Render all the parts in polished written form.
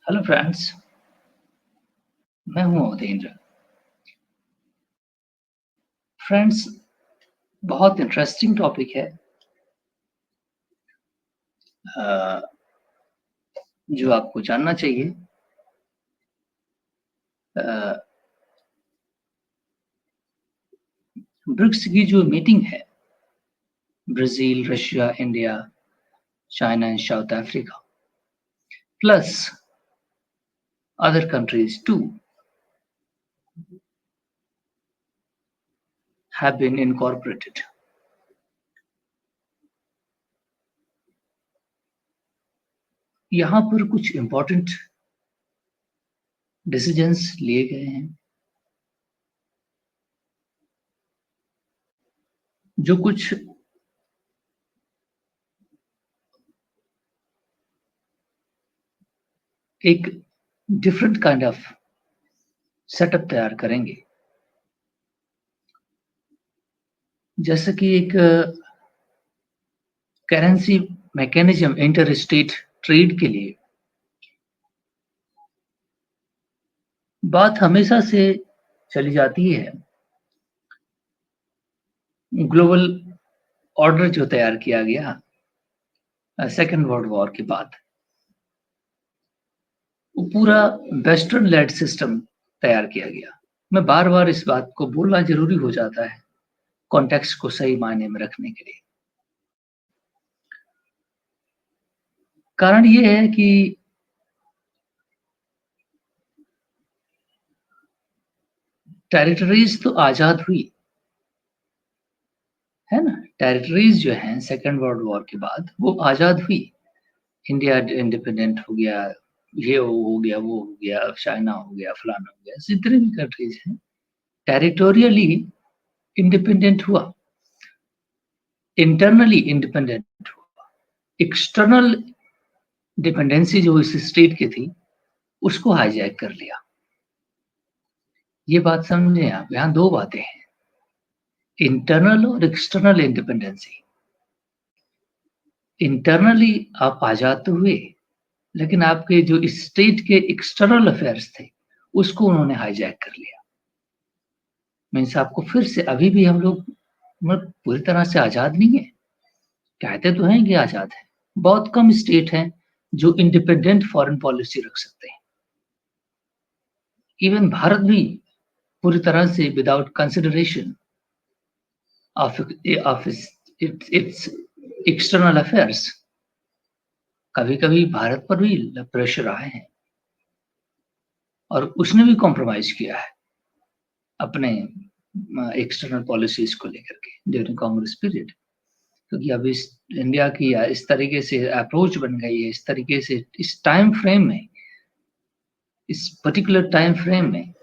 Hello friends, मैं हूँ अवधेंद्र। Friends, बहुत इंटरेस्टिंग टॉपिक है अ, जो आपको जानना चाहिए। अ, ब्रिक्स की जो मीटिंग है, Brazil, Russia, India, China and south Africa plus other countries too have been incorporated. यहाँ पर कुछ इम्पोर्टेंट डिसीजंस लिए गए हैं, जो कुछ एक डिफरेंट काइंड ऑफ सेटअप तैयार करेंगे। जैसे कि एक currency mechanism inter state trade के लिए बात हमेशा से चली जाती है। ग्लोबल ऑर्डर जो तैयार किया गया सेकेंड वर्ल्ड वॉर के बाद, वो पूरा वेस्टर्न लेड सिस्टम तैयार किया गया। मैं बार-बार इस बात को बोलना ज़रूरी हो जाता है, कॉन्टेक्स्ट को सही मायने में रखने के लिए। कारण ये है कि टेरिटरीज़ तो आज़ाद हुई, है ना? टेरिटरीज़ जो हैं सेकेंड वर्ल्ड वॉर के बाद वो आज़ाद हुई। इंडिया इंडिपेंडेंट हो गया, ये हो गया, वो हो गया, चाइना हो गया, फलाना हो गया, जितने भी कंट्रीज़ हैं, टेरिटोरियली इंडिपेंडेंट हुआ, इंटरनली इंडिपेंडेंट हुआ। एक्सटर्नल डिपेंडेंसी जो इस स्टेट की थी, उसको हाईजैक कर लिया। ये बात समझें आप, यहाँ 2 बातें हैं, इंटरनल और एक्सटर्नल इंडिपेंडेंसी। इंटरनली आप आज़ाद तो हुए, लेकिन आपके जो स्टेट के एक्सटर्नल अफेयर्स थे, उसको उन्होंने हाईजैक कर लिया। मीन्स आपको फिर से अभी भी हम लोग मतलब पूरी तरह से आज़ाद नहीं है। कहते तो हैं कि आज़ाद हैं। बहुत कम स्टेट हैं जो इंडिपेंडेंट फॉरेन पॉलिसी रख सकते हैं। इवन भारत भी पूरी तरह से without consideration of its external affairs, कभी-कभी भारत पर भी प्रेशर आए हैं और उसने भी कॉम्प्रोमाइज़ किया है अपने एक्सटर्नल पॉलिसीज़ को लेकर के ड्यूरिंग कांग्रेस पीरियड। क्योंकि अब इस इंडिया की इस तरीके से अप्रोच बन गई है, इस तरीके से इस टाइम फ्रेम में, इस पर्टिकुलर टाइम फ्रेम में,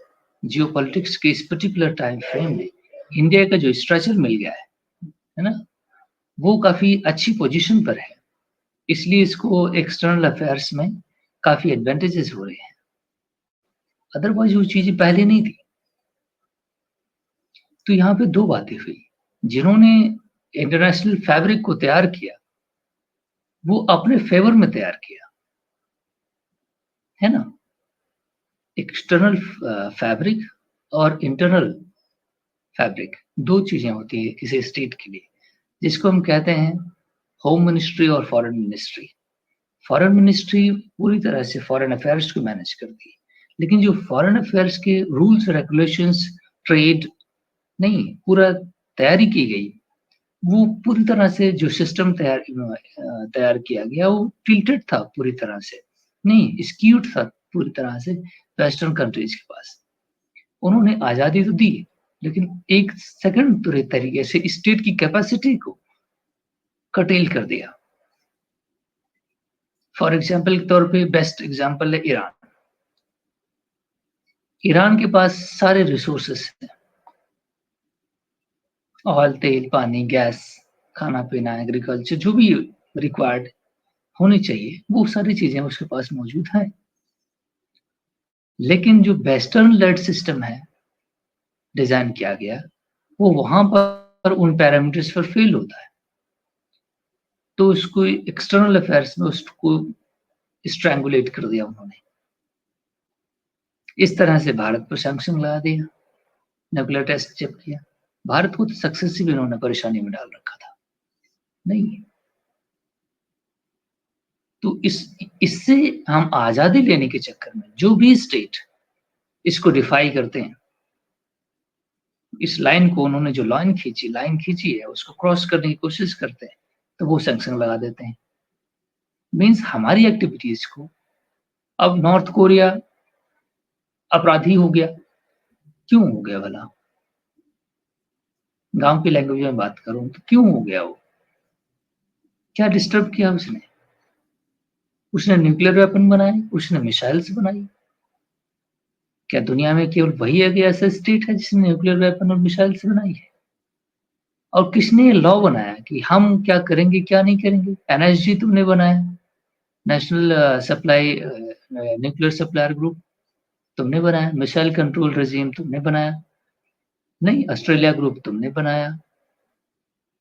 जियोपॉलिटिक्स के इस पर्टिकुलर टाइम फ्रेम में इंडिया का जो स्ट्रक्चर मिल गया है ना? वो काफ़ी अच्छी पोज़ीशन पर है। इसलिए इसको एक्सटर्नल अफेयर्स में काफ़ी एडवांटेजेस हो रहे हैं। अदरवाइज़ वो चीज़ें पहले नहीं थी। तो यहाँ पे 2 बातें हुई। जिन्होंने इंटरनेशनल फैब्रिक को तैयार किया, वो अपने फ़ेवर में तैयार किया, है ना? एक्सटर्नल फैब्रिक और इंटरनल फैब्रिक 2 चीज़ें होती हैं किसी स्टेट के लिए, जिसको हम कहते हैं होम मिनिस्ट्री और फॉरेन मिनिस्ट्री। फॉरेन मिनिस्ट्री पूरी तरह से फॉरेन अफेयर्स को मैनेज करती है, लेकिन जो फॉरेन अफेयर्स के रूल्स, रेगुलेशंस, ट्रेड नहीं, पूरा तैयारी की गई, वो पूरी तरह से जो सिस्टम तैयार किया गया, वो टिल्टेड था पूरी तरह से, नहीं स्क्यूड था पूरी तरह से वेस्टर्न कंट्रीज़ के पास। उन्होंने आज़ादी तो दी, लेकिन एक सेकंड पूरे तरीके से स्टेट की कैपेसिटी को कर्टेल कर दिया। फॉर एग्ज़ाम्पल के तौर पे बेस्ट एग्ज़ाम्पल है ईरान। ईरान के पास सारे रिसोर्सेस हैं, ऑयल, तेल, पानी, गैस, खाना-पीना, एग्रीकल्चर जो भी रिक्वायर्ड होनी चाहिए, वो सारी चीज़ें उसके पास मौजूद हैं। लेकिन जो वेस्टर्न लेड सिस्टम है, डिज़ाइन किया गया, वो वहाँ पर उन पैरामीटर्स पर फ़ेल होता है। तो उसको एक्सटर्नल अफेयर्स में उसको स्ट्रैंगुलेट कर दिया उन्होंने। इस तरह से भारत पर सैंक्शन लगा दिया, न्यूक्लियर टेस्ट जब किया। भारत को तो सक्सेसिव इन्होंने परेशानी में डाल रखा था। नहीं, तो इससे हम आज़ादी लेने के चक्कर में जो भी स्टेट इसको डिफाई करते हैं, इस लाइन को उन्होंने जो लाइन खींची है उसको क्रॉस करने की कोशिश करते हैं, तो वो सैंक्शन लगा देते हैं। मीन्स हमारी एक्टिविटीज को अब नॉर्थ कोरिया अपराधी हो गया। क्यों हो गया भला? गांव की लैंग्वेज में बात करूं तो क्यों हो गया वो? क्या डिस्टर्ब किया उसने? उसने न्यूक्लियर वेपन बनाए, उसने मिसाइल्स बनाई। क्या दुनिया में केवल वही है कि ऐसा स्टेट है जिसने न्यूक्लियर वेपन और मिसाइल्स बनाई है? और किसने लॉ बनाया कि हम क्या करेंगे क्या नहीं करेंगे? एनएसजी तुमने बनाया, national supply nuclear supplier group तुमने बनाया, मिसाइल कंट्रोल रेजिम तुमने बनाया, नहीं ऑस्ट्रेलिया ग्रुप तुमने बनाया,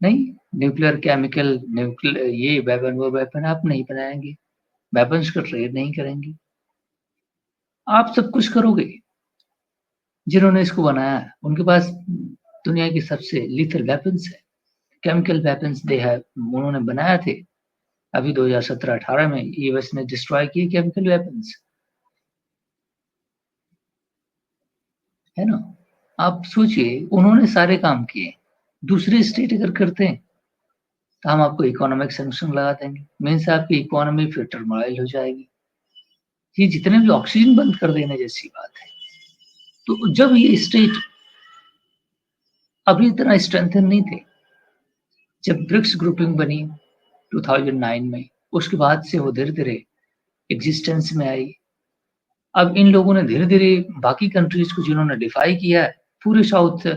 नहीं न्यूक्लियर केमिकल न्यूक्लियर ये वेपन वो वेपन आप नहीं बनाएंगे, वेपन्स का ट्रेड नहीं करेंगे। आप सब कुछ करोगे। जिन्होंने इसको बनाया है उनके पास दुनिया की सबसे लीथल वेपन्स है, केमिकल वेपन्स दे है, उन्होंने बनाया थे। अभी 2017-18 में यूएस ने डिस्ट्रॉय किए केमिकल वेपन्स, है ना? आप सोचिए, उन्होंने सारे काम किए। दूसरे स्टेट अगर करते हैं तो हम आपको इकोनॉमिक सैंक्शन लगा देंगे, मीन्स आपकी इकोनॉमी फिर टर्मोइल हो जाएगी। ये जितने भी ऑक्सीजन बंद कर देने जैसी बात है। तो जब ये स्टेट अभी इतना स्ट्रेंथन नहीं थे, जब ब्रिक्स ग्रुपिंग बनी 2009 में, उसके बाद से वो धीरे-धीरे एग्जिस्टेंस में आई। अब इन लोगों ने धीरे-धीरे बाकी कंट्रीज को जिन्होंने डिफाई किया है, पूरे साउथ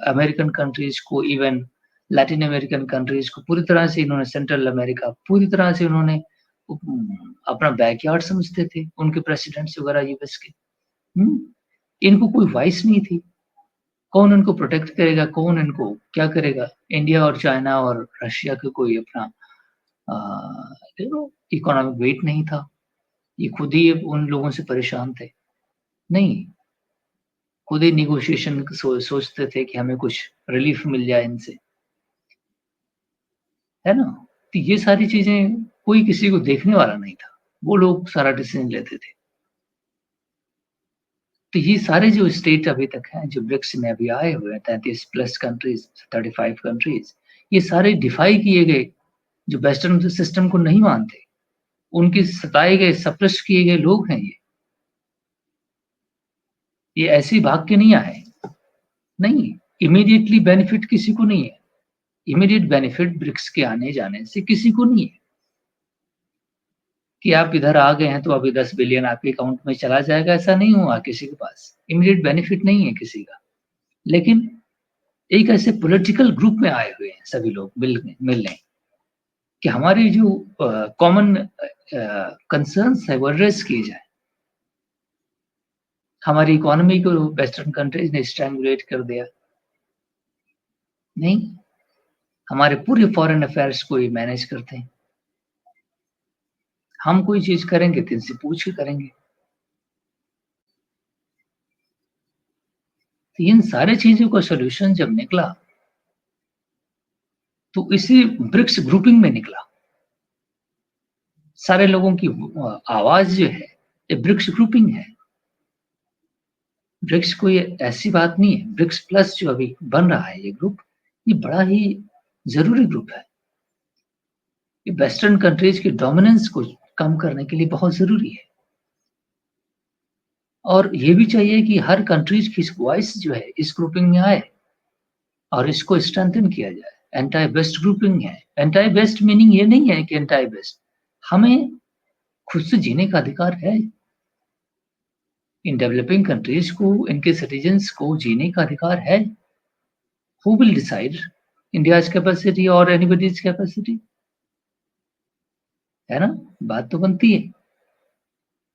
अमेरिकन कंट्रीज को, इवन लैटिन अमेरिकन कंट्रीज को पूरी तरह से इन्होंने, सेंट्रल अमेरिका पूरी तरह से उन्होंने अपना बैकयार्ड समझते थे, उनके प्रेसिडेंट्स वगैरह यूएस के। इनको कोई वॉइस नहीं थी। कौन इनको प्रोटेक्ट करेगा, कौन इनको क्या करेगा? इंडिया और चाइना और रशिया का कोई अपना इकोनॉमिक वेट नहीं था। ये खुद ही उन लोगों से परेशान थे। नहीं, खुद ही नेगोशिएशन सोचते थे कि हमें कुछ रिलीफ मिल जाए इनसे, है ना? तो ये सारी चीजें कोई किसी को देखने वाला नहीं था, वो लोग सारा डिसीजन लेते थे। तो ये सारे जो स्टेट अभी तक हैं, जो ब्रिक्स में अभी आए हुए हैं, 33 प्लस कंट्रीज, 35 कंट्रीज, ये सारे डिफाई किए गए, जो वेस्टर्न सिस्टम को नहीं मानते, उनके सताए गए, सप्रेस किए गए लोग हैं ये। ये ऐसे भाग के नहीं आए। नहीं, इमीडिएटली बेनिफिट किसी को नहीं है। इमीडिएट बेनिफिट ब्रिक्स के आने जाने से किसी को नहीं है कि आप इधर आ गए हैं तो अभी 10 बिलियन आपके अकाउंट में चला जाएगा, ऐसा नहीं हुआ किसी के पास। इमीडिएट बेनिफिट नहीं है किसी का। लेकिन एक ऐसे पॉलिटिकल ग्रुप में आए हुए हैं सभी लोग मिलने कि हमारी जो कॉमन कंसर्न्स है वो एड्रेस किए जाए। हमारी इकोनॉमी को वेस्टर्न कंट्रीज ने स्ट्रैंगुलेट कर दिया। नहीं, हमारे पूरे फॉरेन अफेयर्स को ये मैनेज करते हैं। हम कोई चीज करेंगे तो इनसे पूछ के करेंगे। तो इन सारे चीजों का सॉल्यूशन जब निकला तो इसी ब्रिक्स ग्रुपिंग में निकला। सारे लोगों की आवाज जो है ये ब्रिक्स ग्रुपिंग है। ब्रिक्स कोई ऐसी बात नहीं है। ब्रिक्स प्लस जो अभी बन रहा है ये ग्रुप, ये बड़ा ही जरूरी ग्रुप है। ये वेस्टर्न कंट्रीज की डोमिनेंस को कम करने के लिए बहुत जरूरी है। और ये भी चाहिए कि हर कंट्रीज की वॉइस जो है इस ग्रुपिंग में आए और इसको स्ट्रेंथन किया जाए। एंटी वेस्ट ग्रुपिंग है। एंटी वेस्ट मीनिंग ये नहीं है कि एंटी वेस्ट, हमें खुद से जीने का अधिकार है। इन डेवलपिंग कंट्रीज को, इनके सिटीजन्स को जीने का अधिकार है। Who will decide India's capacity और एनीबॉडीज कैपेसिटी? है ना? बात तो बनती है।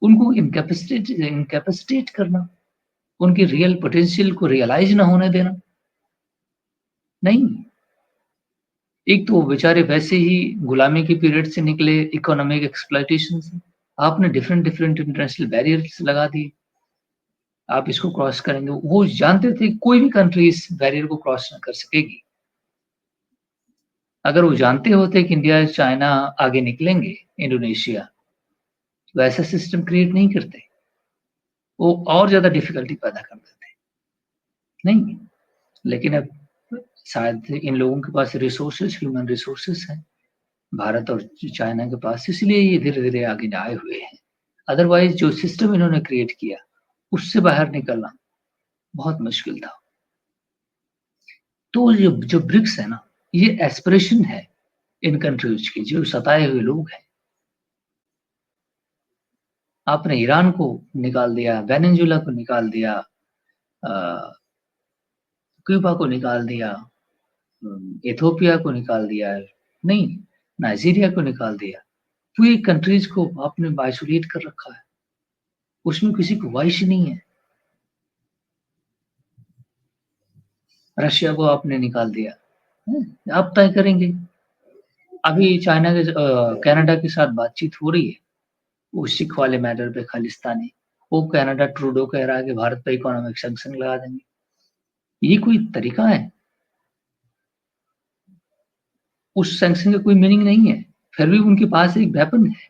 उनको इनकैपेसिटेट करना, उनकी रियल पोटेंशियल को रियलाइज ना होने देना। नहीं, एक तो बेचारे वैसे ही गुलामी के पीरियड से निकले, इकोनॉमिक एक्सप्लॉयटेशन से। आपने डिफरेंट इंटरनेशनल बैरियर्स लगा दिए, आप इसको क्रॉस करेंगे। वो जानते थे कोई भी कंट्री इस बैरियर को क्रॉस ना कर सकेगी। अगर वो जानते होते कि इंडिया, चाइना आगे निकलेंगे, इंडोनेशिया, तो ऐसा सिस्टम क्रिएट नहीं करते। वो और ज़्यादा डिफ़िकल्टी पैदा कर देते। नहीं, लेकिन अब शायद इन लोगों के पास रिसोर्सेज़, ह्यूमन रिसोर्सेज़ हैं, भारत और चाइना के पास, इसलिए ये धीरे-धीरे आगे आए हुए हैं। अदरवाइज़ जो सिस्टम इन्होंने क्रिएट किया, उससे बाहर निकलना बहुत मुश्किल था। तो जो ब्रिक्स है ना, ये एस्पिरेशन है इन कंट्रीज़ की, जो सताए हुए लोग हैं। आपने ईरान को निकाल दिया, वेनेजुएला को निकाल दिया, अ, क्यूबा को निकाल दिया, इथियोपिया को निकाल दिया, नहीं, नाइजीरिया को निकाल दिया। पूरी कंट्रीज़ को आपने आइसोलेट कर रखा है। उसमें किसी को ख्वाहिश ही नहीं है। रशिया को आपने निकाल दिया, हैं? आप तय करेंगे। अभी चाइना के कनाडा के साथ बातचीत हो रही है, वो सिख वाले मैटर पे, खालिस्तानी। वो कनाडा, ट्रूडो कह रहा है कि भारत पे इकोनॉमिक सैंक्शन लगा देंगे। ये कोई तरीका है? उस सैंक्शन का कोई मीनिंग नहीं है। फिर भी उनके पास एक वेपन है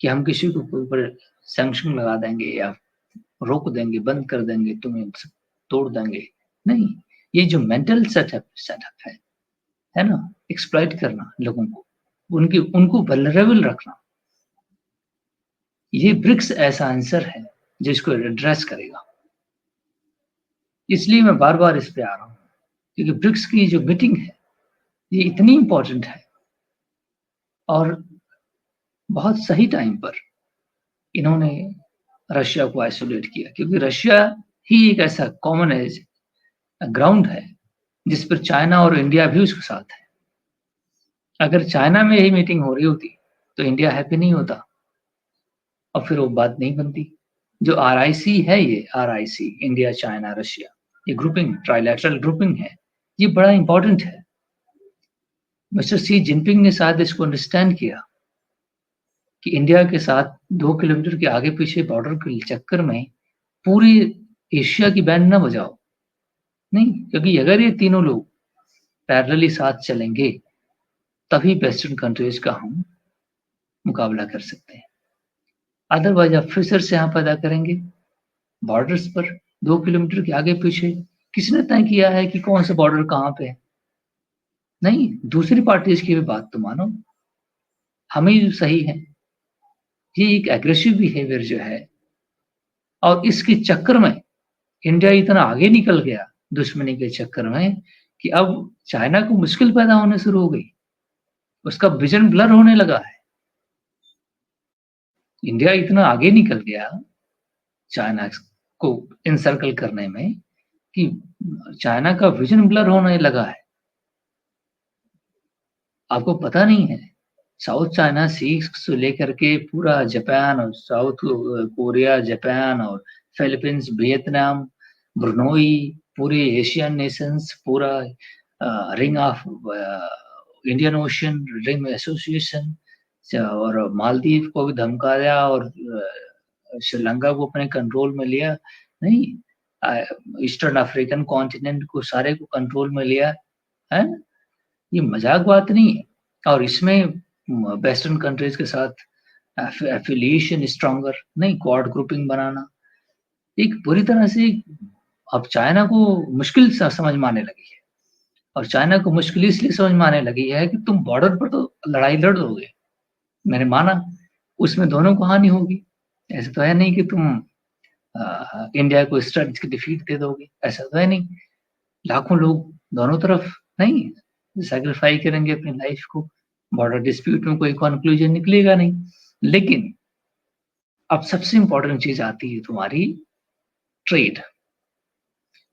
कि हम किसी के ऊपर सैंक्शन लगा देंगे या रोक देंगे, बंद कर देंगे, तुम्हें तोड़ देंगे। नहीं, ये जो मेंटल सेटअप है ना? एक्सप्लॉइट करना लोगों को, उनको वल्नरेबल रखना। ये ब्रिक्स ऐसा आंसर है जिसको एड्रेस करेगा। इसलिए मैं बार-बार इस पे आ रहा हूँ, क्योंकि ब्रिक्स की जो मीटिंग है, ये इतनी इम्पोर्टेंट है और बहुत सही टाइम पर इन्होंने रशिया को आइसोलेट किया, क्योंकि रशिया ही एक ऐसा कॉमन एज ग्राउंड है जिस पर चाइना और इंडिया भी उसके साथ है। अगर चाइना में यही मीटिंग हो रही होती तो इंडिया हैप्पी नहीं होता और फिर वो बात नहीं बनती। जो आरआईसी है, ये आरआईसी, इंडिया, चाइना, रशिया, ये ग्रुपिंग, ट्राइलैटरल ग्रुपिंग है, ये बड़ा इंपॉर्टेंट है। मिस्टर शी जिनपिंग ने शायद इसको अंडरस्टैंड किया कि इंडिया के साथ 2 किलोमीटर के आगे पीछे बॉर्डर के चक्कर में पूरी एशिया की बैंड ना बजाओ। नहीं, क्योंकि अगर ये तीनों लोग पैरेलली साथ चलेंगे, तभी वेस्टर्न कंट्रीज का हम मुकाबला कर सकते हैं। अदरवाइज आप फिशर्स यहाँ पैदा करेंगे बॉर्डर्स पर, 2 किलोमीटर के आगे पीछे। किसने तय किया है कि कौन सा बॉर्डर कहाँ पे है? नहीं, दूसरी पार्टीज की भी बात तो मानो। हम ही सही हैं। ये एक एग्रेसिव बिहेवियर जो है, और इसके चक्कर में इंडिया इतना आगे निकल गया दुश्मनी के चक्कर में कि अब चाइना को मुश्किल पैदा होने शुरू हो गई। उसका विजन ब्लर होने लगा है। इंडिया इतना आगे निकल गया चाइना को इनसर्कल करने में कि चाइना का विजन ब्लर होने लगा है। आपको पता नहीं है, साउथ चाइना सी से लेकर के पूरा जापान और साउथ कोरिया, जापान और फिलीपींस, वियतनाम, ब्रुनोई, पूरे एशियन नेशंस, पूरा ring of Indian ocean ring association, और मालदीव को भी धमकाया और श्रीलंका को अपने कंट्रोल में लिया। नहीं, ईस्टर्न अफ्रीकन कॉन्टिनेंट को सारे को कंट्रोल में लिया है। ये मजाक बात नहीं है। और इसमें वेस्टर्न कंट्रीज के साथ एफिलिएशन स्ट्रॉन्गर, नहीं, क्वाड ग्रुपिंग बनाना, एक पूरी तरह से अब चाइना को मुश्किल समझ में आने लगी है। और चाइना को मुश्किल इसलिए समझ में आने लगी है कि तुम बॉर्डर पर तो लड़ाई लड़ दोगे, मैंने माना, उसमें दोनों को हानि होगी। ऐसा तो है नहीं कि तुम इंडिया को स्ट्रेटजिक डिफीट दे दोगे, ऐसा तो है नहीं। लाखों लोग दोनों तरफ, नहीं, सैक्रिफाई करेंगे अपनी लाइफ को। बॉर्डर डिस्प्यूट में कोई कंक्लूजन निकलेगा नहीं। लेकिन अब सबसे इंपॉर्टेंट चीज आती है तुम्हारी ट्रेड।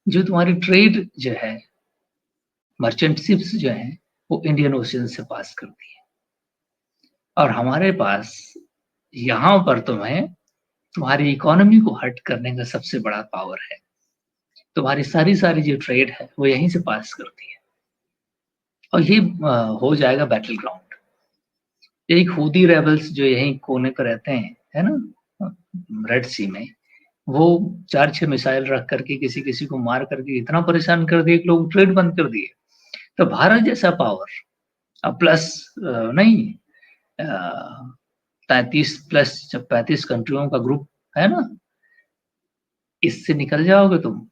जो तुम्हारी ट्रेड जो है, मर्चेंट शिप्स जो है, वो इंडियन ओशियन से पास करती है। और हमारे पास यहाँ पर तुम्हारी इकोनॉमी को हर्ट करने का सबसे बड़ा पावर है। तुम्हारी सारी सारी जो ट्रेड है वो यहीं से पास करती है, और ये हो जाएगा बैटल ग्राउंड। एक हूदी रेबल्स जो यहीं कोने पर रहते हैं, है ना, रेड सी में, वो 4-6 मिसाइल रख करके किसी-किसी को मार करके इतना परेशान कर दिए कि लोग ट्रेड बंद कर दिए। तो भारत जैसा पावर प्लस नहीं 35 प्लस जब 35 कंट्रियों का ग्रुप है ना, इससे निकल जाओगे तुम।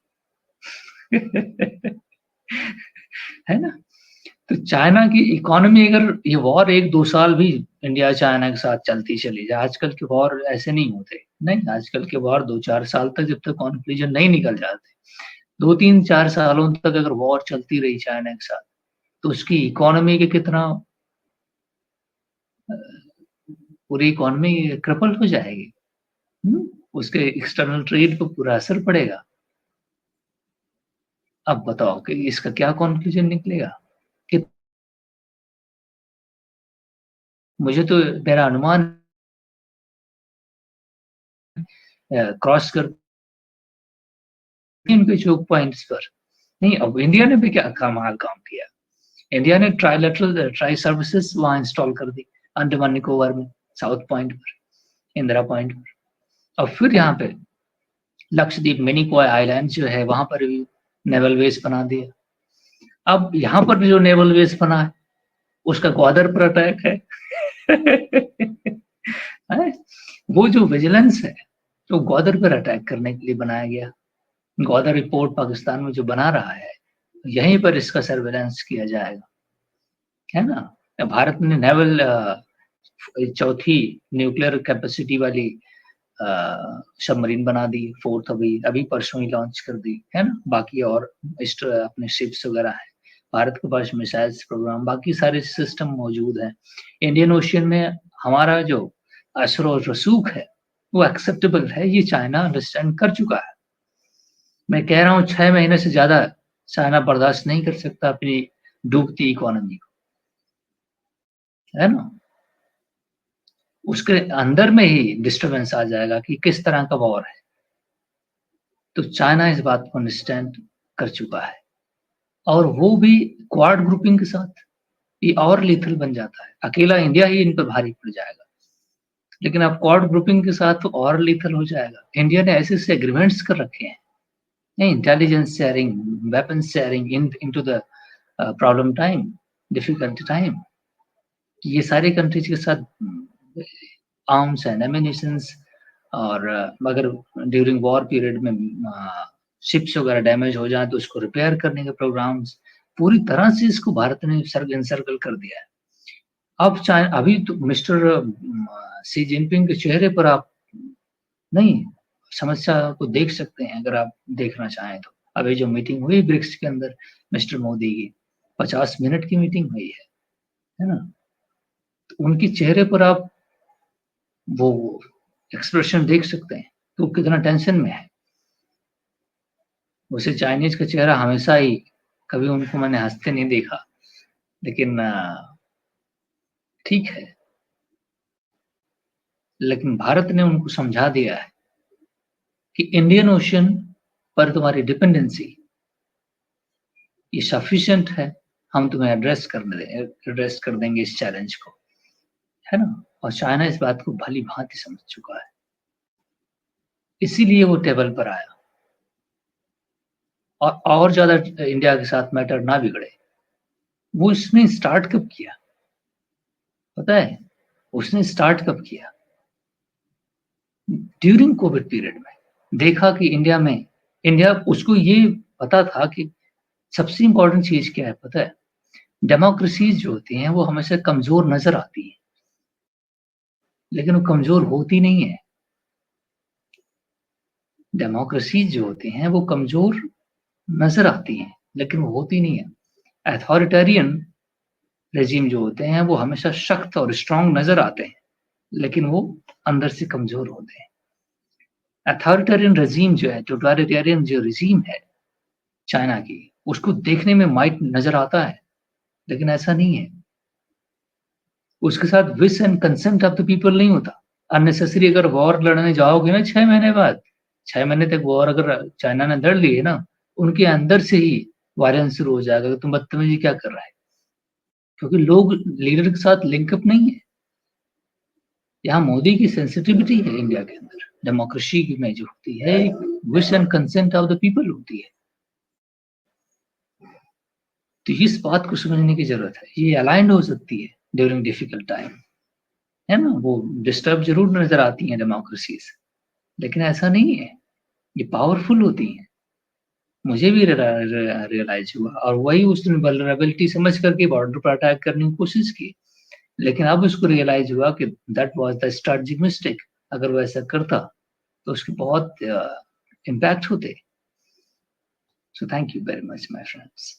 है ना? तो चाइना की इकोनॉमी अगर ये वॉर 1-2 साल भी इंडिया चाइना के साथ चलती चली जाए, आजकल के वॉर ऐसे नहीं होते। नहीं, आजकल के वॉर 2-4 साल तक जब तक कन्क्लूजन नहीं निकल जाते, 2-3-4 सालों तक अगर वॉर चलती रही चाइना के साथ, तो उसकी इकोनॉमी के कितना अ, पूरी इकोनॉमी क्रिपल हो जाएगी। हुँ? उसके एक्सटर्नल ट्रेड पे पूरा असर पड़ेगा। अब बताओ कि इसका क्या कन्क्लूजन निकलेगा? कि मुझे तो मेरा अनुमान क्रॉस कर इनके चोक पॉइंट्स पर। नहीं, अब इंडिया ने भी क्या कमाल काम किया। इंडिया ने ट्राइलेटरल ट्राई सर्विसेज़ वहाँ इंस्टॉल कर दी, अंडमान निकोबार में, साउथ पॉइंट पर, इंदिरा पॉइंट पर। और फिर यहाँ पे लक्षद्वीप मिनी कॉय आइलैंड जो है, वहाँ पर भी नेवल बेस बना दिया। अब यहाँ पर भी जो नेवल बेस बना है, उसका ग्वादर पर अटैक है। हैं? वो जो विजिलेंस है, वो ग्वादर पर अटैक करने के लिए बनाया गया। ग्वादर रिपोर्ट पाकिस्तान में जो बना रहा है, यहीं पर इसका सर्वेलेंस किया जाएगा, है ना? भारत ने नेवल चौथी न्यूक्लियर कैपेसिटी वाली सबमरीन बना दी, फोर्थ अभी अभी परसों ही लॉन्च कर दी, है ना? बाकी और अपने शिप्स वगैरह हैं। भारत के पास मिसाइल्स प्रोग्राम, बाकी सारे सिस्टम मौजूद हैं। इंडियन ओशियन में हमारा जो असर और रसूख है, वो एक्सेप्टेबल है, ये चाइना अंडरस्टैंड कर चुका है। मैं कह रहा हूँ 6 महीने से ज़्यादा चाइना बर्दाश्त नहीं कर सकता अपनी डूबती इकोनॉमी को, है ना? उसके अंदर में ही डिस्टर्बेंस आ जाएगा कि किस तरह का वॉर है। तो चाइना इस बात को अंडरस्टैंड कर चुका है और वो भी क्वाड ग्रुपिंग के साथ, ये और लीथल बन जाता है। अकेला इंडिया ही इन पर भारी पड़ जाएगा, लेकिन अब क्वाड ग्रुपिंग के साथ तो और लीथल हो जाएगा। इंडिया ने ऐसे-ऐसे एग्रीमेंट्स कर रखे हैं, नहीं intelligence sharing, weapon sharing into the problem time, difficult time. ये सारे कंट्रीज के साथ आर्म्स एंड एम्यूनिशंस और अगर ड्यूरिंग वॉर पीरियड में शिप्स वगैरह डैमेज हो जाए तो उसको रिपेयर करने के प्रोग्राम्स पूरी तरह से इसको भारत ने एनसर्कल कर दिया है। अब चाहे अभी तो मिस्टर शी जिनपिंग के चेहरे पर आप नहीं समस्या को देख सकते हैं अगर आप देखना चाहें तो। अभी जो मीटिंग हुई ब्रिक्स के अंदर मिस्टर मोदी की 50 मिनट की मीटिंग हुई है ना? तो उनके चेहरे पर आप वो एक्सप्रेशन देख सकते हैं कि वो कितना टेंशन में है। वैसे चाइनीज़ का चेहरा हमेशा ही कभी उनको मैंने हँसते नहीं देखा, लेकिन ठीक है। लेकिन भारत ने उनको समझा दिया है कि इंडियन ओशन पर तुम्हारी डिपेंडेंसी ये सफिशिएंट है, हम तुम्हें एड्रेस कर देंगे इस चैलेंज को, है ना? और चाइना इस बात को भली-भाँति समझ चुका है। इसीलिए वो टेबल पर आया और ज़्यादा इंडिया के साथ मैटर ना बिगड़े। वो इसने स्टार्ट कब किया? पता है? उसने स्टार्ट कब किया? ड्यूरिंग कोविड पीरियड में। देखा कि इंडिया उसको ये पता था कि सबसे इम्पोर्टेंट चीज़ क्या है पता है? डेमोक्रेसीज़ जो होती हैं वो हमेशा कमज़ोर नज़र आती हैं, लेकिन वो कमज़ोर होती नहीं है। डेमोक्रेसीज़ जो होती हैं वो कमज़ोर नज़र आती हैं, लेकिन वो होती नहीं है। अथॉरिटेरियन रेज़ीम जो होते हैं वो हमेशा सख्त और स्ट्रॉन्ग नज़र आते हैं, लेकिन वो अंदर से कमज़ोर होते हैं। अथॉरिटेरियन रेज़ीम जो है, टोटलिटेरियन जो रेज़ीम है चाइना की, उसको देखने में माइट नज़र आता है, लेकिन ऐसा नहीं है। उसके साथ wish and consent of the people नहीं होता। अननेसेसरी अगर वॉर लड़ने जाओगे ना 6 महीने बाद, 6 महीने तक वॉर अगर चाइना ने लड़ ली है ना, उनके अंदर से ही वायलेंस शुरू हो जाएगा कि तुम बदतमीज़ी क्या कर रहा है? क्योंकि लोग लीडर के साथ लिंक अप नहीं है। यहाँ मोदी की सेंसिटिविटी है इंडिया के अंदर, डेमोक्रेसी में जो होती है wish and consent of the people होती है। तो इस बात को समझने की जरूरत है। ये अलाइंड हो सकती है ड्यूरिंग डिफिकल्ट टाइम, है ना, वो डिस्टर्ब जरूर नजर आती हैं डेमोक्रेसीज, लेकिन ऐसा नहीं है, ये पावरफुल होती हैं। मुझे भी रियलाइज हुआ, और वही उस दिन वल्नरेबिलिटी समझ करके बॉर्डर पर अटैक करने की कोशिश की, लेकिन अब उसको रियलाइज हुआ कि that was the strategic mistake. अगर वो ऐसा करता तो उसके बहुत इम्पैक्ट होते। So thank you very much my friends.